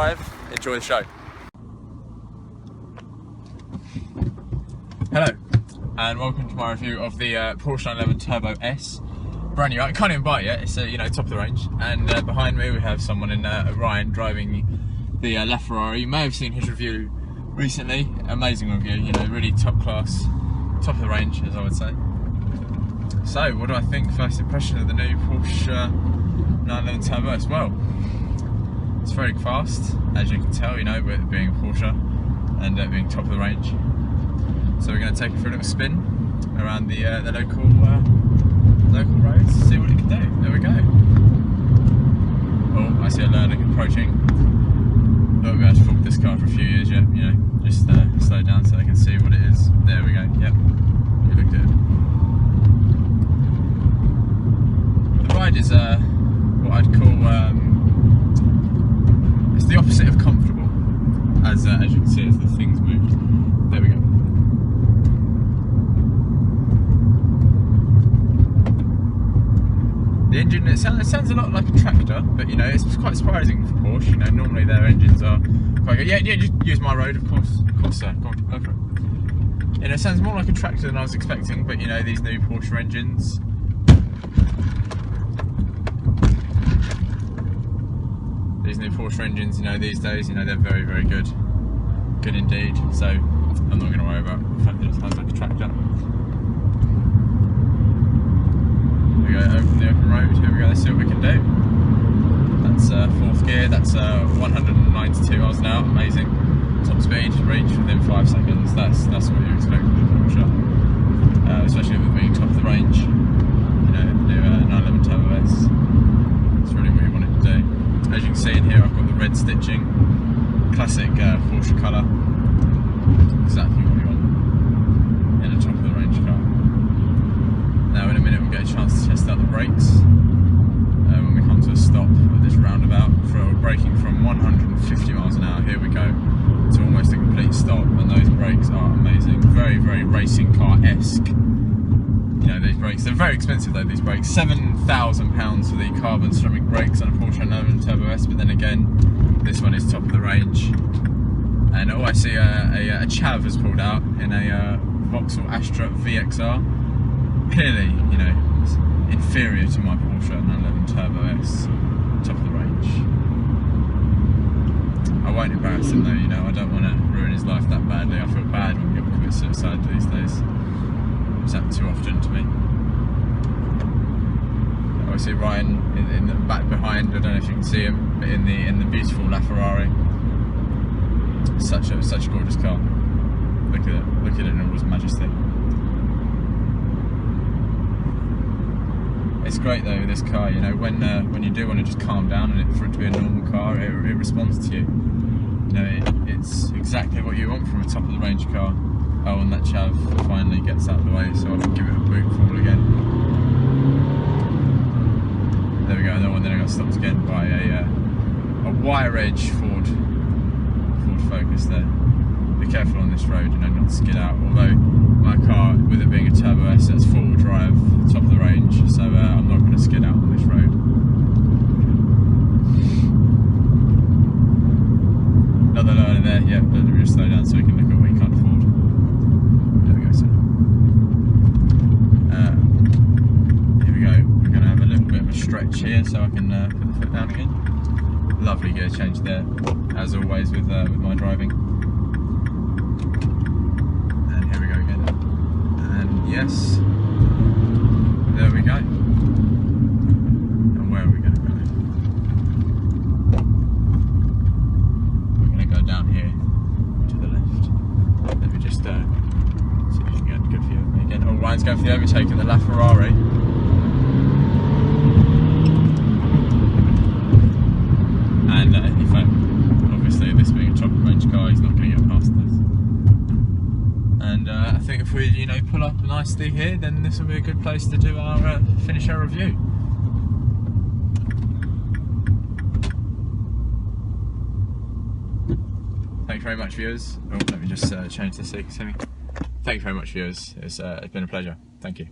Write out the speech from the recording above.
drive, enjoy the show. Hello, and welcome to my review of the Porsche 911 Turbo S. Brand new. I can't even buy it yet. It's top of the range. And behind me we have someone in Ryan driving the LaFerrari. You may have seen his review recently. Amazing review. Really top class, top of the range, as I would say. So, what do I think? First impression of the new Porsche 911 Turbo S? Well, it's very fast, as you can tell. With it being a Porsche and it being top of the range. So we're going to take it for a little spin around the local roads, see what it can do. There we go. Oh, I see a learner approaching. Not going to be able to fault this car for a few years yet. Just slow down so they can see what it is. There we go. Yep, you looked at it. The ride is what I'd call it's the opposite of comfortable, as you can see as the things move. There we go. The engine, it sounds a lot like a tractor, but it's quite surprising for Porsche. Normally their engines are quite good. Yeah, just use my road, of course, sir. Go on, go for it. It sounds more like a tractor than I was expecting, but these new Porsche engines. These new Porsche engines, these days, they're very, very good. Good indeed. So I'm not going to worry about the fact that it sounds like a tractor. Open the open road, here we go, let's see what we can do. That's fourth gear, that's 192 miles an hour, amazing. Top speed, reach within 5 seconds, that's what you expect with a Porsche. Especially with it being top of the range. The new 911 Turbo S. That's really what you want it to do. As you can see in here, I've got the red stitching. Classic Porsche colour. Exactly what you want in a top of the range car. Now in a minute we'll get a chance to test out the brakes when we come to a stop at this roundabout. For braking from 150 miles an hour, here we go, to almost a complete stop, and those brakes are amazing. Very, very racing car-esque. These brakes, they're very expensive though, these brakes. £7,000 for the carbon ceramic brakes on a Porsche 911 Turbo S, but then again, this one is top of the range. And I see a chav has pulled out in a Vauxhall Astra VXR. Clearly, it's inferior to my Porsche 911 Turbo S, top of the range. I won't embarrass him though, I don't want to ruin his life that badly. I feel bad when people commit suicide these days. It's happened too often to me. I see Ryan in the back behind, I don't know if you can see him, but in the beautiful LaFerrari. Such a gorgeous car. Look at it in all its majesty. It's great though, this car, when you do want to just calm down and for it to be a normal car, it responds to you. It's exactly what you want from a top of the range car. Oh, and that chav finally gets out of the way so I can give it a boot fall again. There we go, and then I got stopped again by a wire edge Ford Focus there. Be careful on this road, not to skid out. Although my car, with it being a Turbo S, that's four-wheel drive, top of the range, so I'm not going to skid out on this road. Another learner there, yeah, but let me just slow down so we can look at what you can't afford. There we go, sir. Here we go. We're going to have a little bit of a stretch here so I can put the foot down again. Lovely gear change there, as always with my driving. Yes, there we go. And where are we going to go? We're going to go down here to the left. Let me just see if you can get a good view of me again. Oh, Ryan's going for the overtake at the LaFerrari. And if obviously this being a top range car, he's not going to get past this. And I think if we, pull up nicely here, then this will be a good place to do our finish our review. Thank you very much, viewers. Oh, let me just change this so you can see me. Thank you very much, viewers. It's been a pleasure. Thank you.